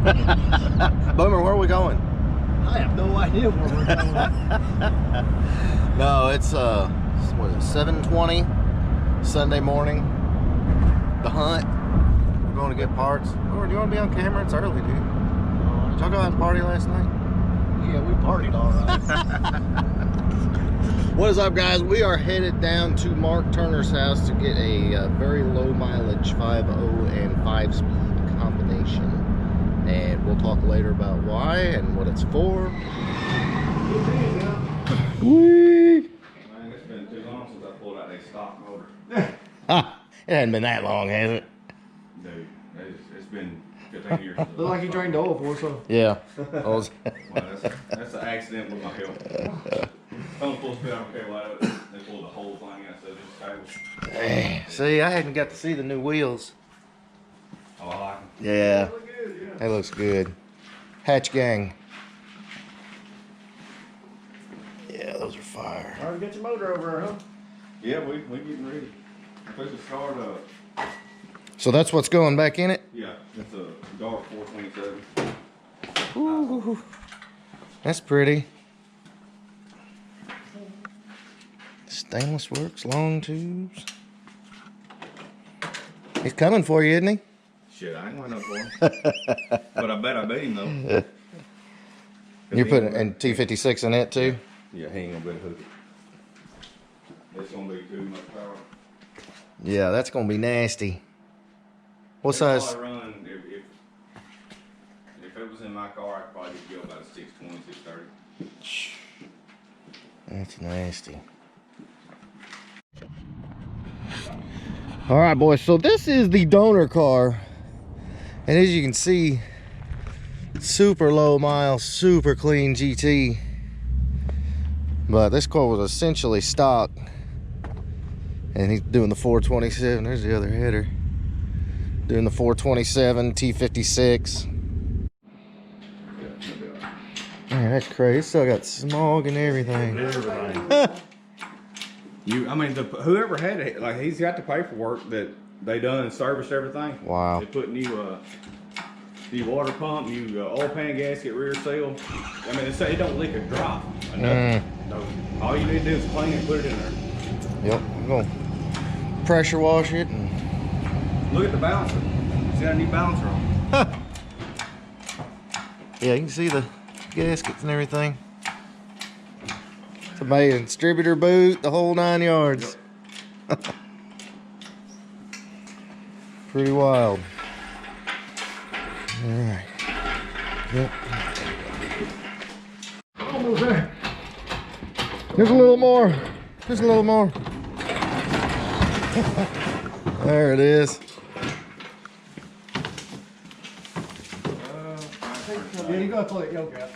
Boomer, where are we going? I have no idea where we're going. No, it's what is it, 7:20 Sunday morning. The hunt. We're going to get parts. Or do you want to be on camera? It's early, dude. Did y'all go out and party last night? Yeah, we partied all right. What is up, guys? We are headed down to Mark Turner's house to get a very low mileage 5.0 and 5-speed combination. And we'll talk later about why and what it's for. Whee! Man, it's been too long since I pulled out a stock motor. Ah, it hadn't been that long, has it? Dude, it's been 15 years. Look like you drained the oil for us, huh? Yeah. Well, that's an accident with my help. I'm supposed to be on okay, like they pulled the whole thing out, so just cable. See, I hadn't got to see the new wheels. Oh, I like them. Yeah, They look good, yeah. that looks good. Hatch gang. Yeah, those are fire. All right, get your motor over there, huh? Yeah, we getting ready. Push the start up. So that's what's going back in it? Yeah, it's a dark 427. Ooh, that's pretty. Stainless works, long tubes. He's coming for you, isn't he? Shit, I ain't going no for him. But I bet I beat him though. You're putting in T56 in it too? Yeah, he ain't gonna be able to hook it. It's gonna be too much power. Yeah, that's gonna be nasty. What It'd size? probably run, if it was in my car, I'd probably go about a 620, 630. That's nasty. All right, boys, so this is the donor car, and as you can see, super low miles, super clean GT, but this car was essentially stock, and he's doing the 427. There's the other header, doing the 427 T56. Man, that's crazy. It's still got smog and everything. Whoever had it, like, he's got the paperwork that they done and serviced everything. Wow. They put new water pump, new oil pan gasket, rear seal. I mean, they say it don't leak a drop. Or nothing. No, all you need to do is clean it and put it in there. Yep, I'm gonna pressure wash it and Look at the balancer. It's got a new balancer on. yeah, you can see the gaskets and everything. It's amazing. Distributor boot, the whole 9 yards. Pretty wild. All right. Yep. Almost there. Just a little more. Just a little more. There it is. Yeah, you gotta pull it yoke out.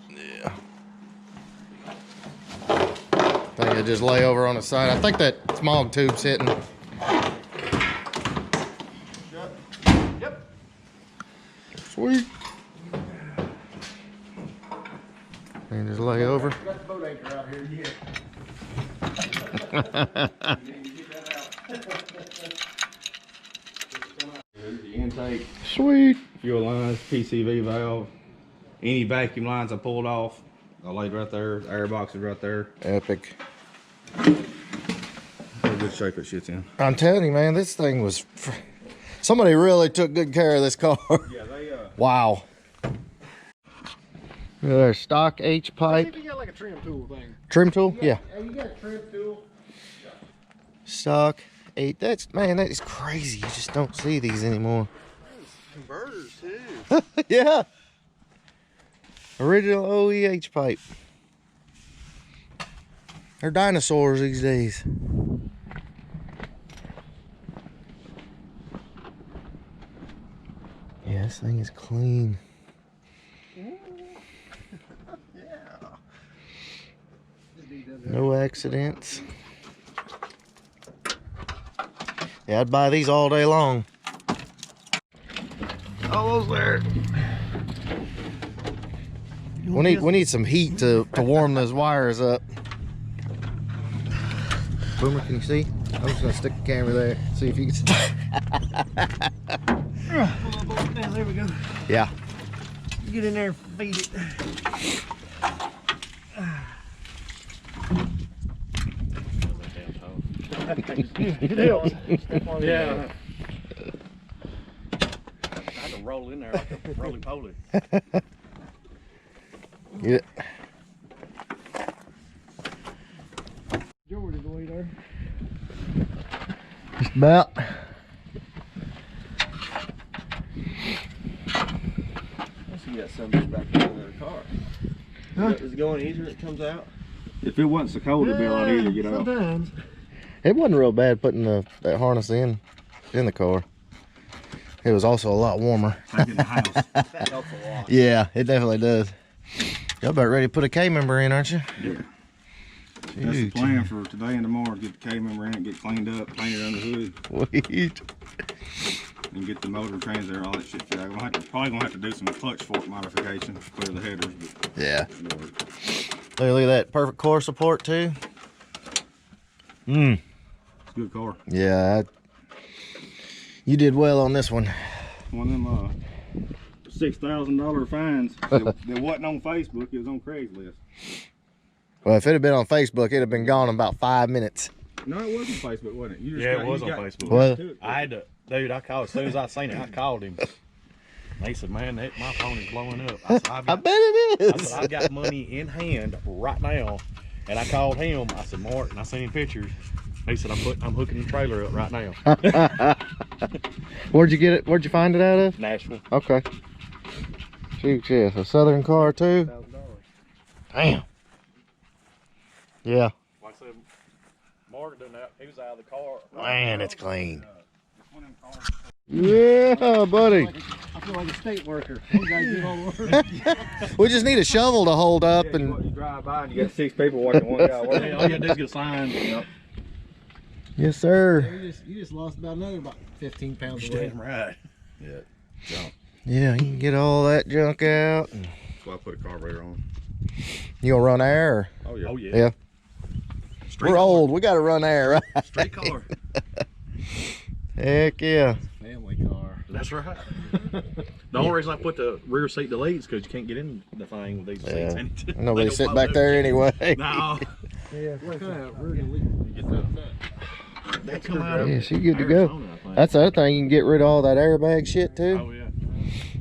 Yeah. I think it just lay over on the side. I think that smog tube's hitting. Yep. Sweet. And just lay over. Got the boat anchor out here, yeah. There's the intake, Sweet. fuel lines, PCV valve, any vacuum lines I pulled off, I laid right there. The air box is right there. Epic. What good shape that shit's in. I'm telling you, man, this thing was... Somebody really took good care of this car. Yeah, they Wow. There's stock H See pipe. if you got like a trim tool thing. Trim tool? Yeah. You got a trim tool? Stock 8. That's, man, that is crazy. You just don't see these anymore. Converters too. Yeah. Original OEH pipe. They're dinosaurs these days. Yeah, this thing is clean. No accidents. Yeah, I'd buy these all day long. Almost there. We need some heat to warm those wires up. Boomer, can you see? I'm just gonna stick the camera there, see if you can see. There we go. Yeah. Get in there and feed it. It helps. Yeah. I had to roll in there like a roly-poly. Yeah. George is way there. Just about. You got something back in the car. Huh? Is it going easier when it comes out? If it wasn't so cold, it'd be a lot easier to get out. Sometimes. It wasn't real bad putting that harness in the car. It was also a lot warmer. Back in the house. That helps a lot. Yeah, it definitely does. Y'all about ready to put a K member in, aren't you? Yeah. That's the plan for today and tomorrow. Get the K member in it, get cleaned up, paint it under the hood, Sweet. and get the motor, transfer, all that shit. I'm probably gonna have to do some clutch fork modification, clear the headers. But Yeah. Look at that. Perfect core support too. it's a good car. Yeah. You did well on this one. One of them $6,000 fines that wasn't on Facebook. It was on Craigslist. Well, if it had been on Facebook, it'd have been gone in about 5 minutes. No, it was on Facebook, wasn't it? You just Yeah, it was on Facebook. Well, I had to, dude, I called, as soon as I seen it, I called him. They said, man, my phone is blowing up. I said, I bet it I is. said, I've got money in hand right now. And I called him. I said, Mark, and I seen him pictures. He said, I'm hooking the trailer up right now. Where'd you get it? Where'd you find it out of? Nashville. Okay. Shoot, yeah. A Southern car too. Damn. Yeah. Like I said, Mark done that. He was out of the car. Man, it's clean. Yeah, buddy. I feel like a state worker. You gotta get all over. We just need a shovel to hold up and. You drive by and you got 6 people watching one guy working. Hey, all you gotta do is get a sign. Yep. Yes, sir. You just lost about 15 pounds of weight. Damn right. Yeah. Jump. Yeah, you can get all that junk out. That's why I put a carburetor on. You gonna run air? Or? Oh yeah. Oh yeah. Yeah. Street We're car. old. We gotta run air, right? Street car. Heck yeah. Family car. That's right. The only reason I put the rear seat deletes because you can't get in the thing with these Yeah. seats. Nobody They sit don't back blow there up. anyway. No. Yeah. What kind of rude elite? You get that. They come out of Yeah, she good to go. Arizona, I think. That's the other thing. You can get rid of all that airbag shit too. Oh yeah.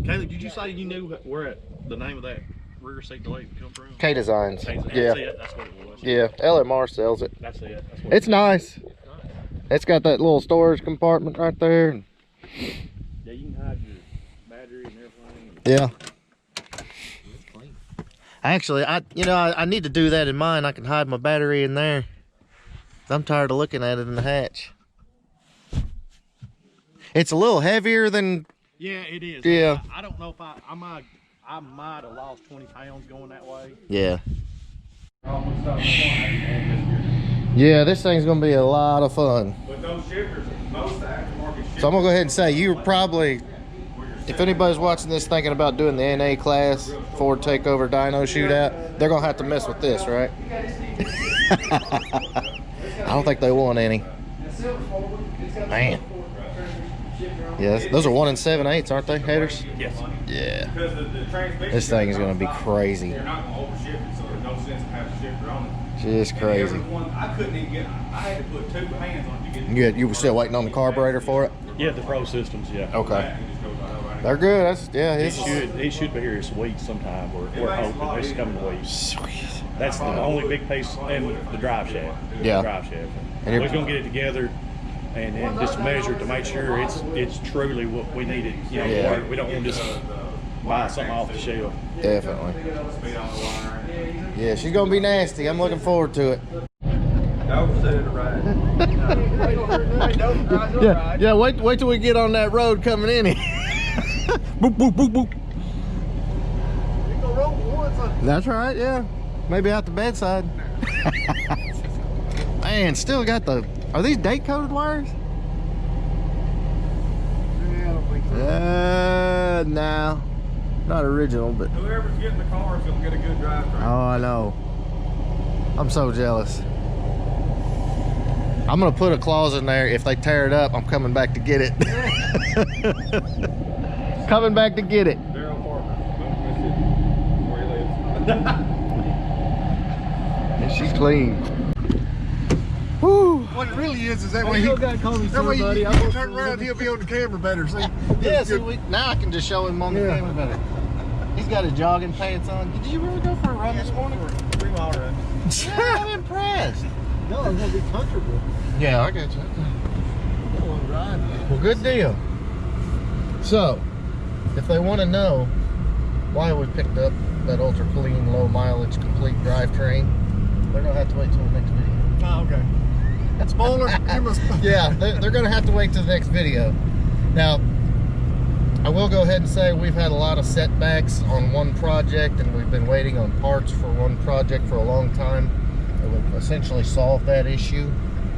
Kaylee, did you say you knew where the name of that rear seat delete come from? K Designs. That's Yeah. it. That's what it was. Yeah. LMR sells it. That's it. That's what It's nice. It's got that little storage compartment right there. Yeah, you can hide your battery and everything. Yeah. It's clean. Actually, I need to do that in mine. I can hide my battery in there. I'm tired of looking at it in the hatch. It's a little heavier than. Yeah, it is. Yeah. I don't know if I might have lost 20 pounds going that way. Yeah. Yeah, this thing's gonna be a lot of fun. But those shifters, most aftermarket shifters. So I'm gonna go ahead and say you probably, if anybody's watching this thinking about doing the NA class Ford Takeover Dyno Shootout, they're gonna have to mess with this, right? I don't think they want any. Man. Yes, those are 1 7/8, aren't they, headers? Yes. Yeah. Because the transmission. This thing is gonna be crazy. You're not gonna overshift it, so there's no sense in having a shifter on it. Just And crazy. everyone, I couldn't even get. I had to put 2 hands on it to get. You were still waiting on the carburetor for it? Yeah, the Pro Systems, yeah. Okay. It just goes right over. They're good. That's yeah. It It's should be here this week sometime. We're hoping it's coming the week. sweet. That's the only big piece in the drive shaft. Yeah. The drive shaft. And We're you're- gonna get it together and then just measure it to make sure it's truly what we needed. You know, Yeah. we don't want to just buy something off the shelf. Definitely. Speed on the wire. Yeah, she's gonna be nasty. I'm looking forward to it. Don't set it right. Yeah. Wait till we get on that road coming in. Boop boop boop boop. That's right. Yeah. Maybe out the bedside. Man, still got the. Are these date coded wires? Yeah, I don't think so. No, not original, but. Whoever's getting the car is gonna get a good drivetrain. Oh, I know. I'm so jealous. I'm gonna put a clause in there. If they tear it up, I'm coming back to get it. Coming back to get it. Daryl Parker. Don't miss it. Where he lives. And she's clean. Woo. What it really is that Hey, way you he, don't gotta call me that way you, somebody. you I can want turn to- around, he'll be on the camera better. See? Yeah, see, now I can just show him on the camera better. He's got his jogging pants on. Did you really go for a run this morning? 3-mile run. Yeah, I'm impressed. No, I'm gonna be comfortable. Yeah, I got you. I don't want to ride. Well, good deal. So, if they want to know why we picked up that ultra clean, low mileage, complete drivetrain, they're gonna have to wait till the next video. Oh, okay. Spoiler, you must. Yeah, they're gonna have to wait till the next video. Now, I will go ahead and say we've had a lot of setbacks on one project, and we've been waiting on parts for one project for a long time. And we've essentially solved that issue.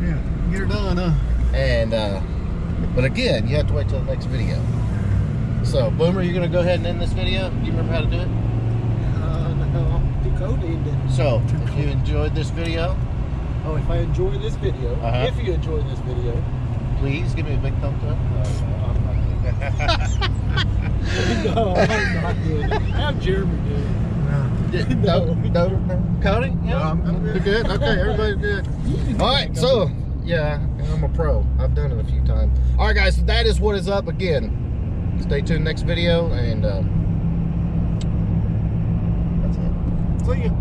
Yeah, get her done, huh? And but again, you have to wait till the next video. So, Boomer, you're gonna go ahead and end this video. Do you remember how to do it? No, too cold to end it. So, if you enjoyed this video, Oh, if I enjoy this video, if you enjoy this video, please give me a big thumbs up. no, I'm not doing it. Have Jeremy do it. No. Cody? Yeah, I'm good. You're good? Okay, everybody's good. All right, so, yeah, I'm a pro. I've done it a few times. All right, guys, so that is what is up again. Stay tuned next video, and that's it. See ya.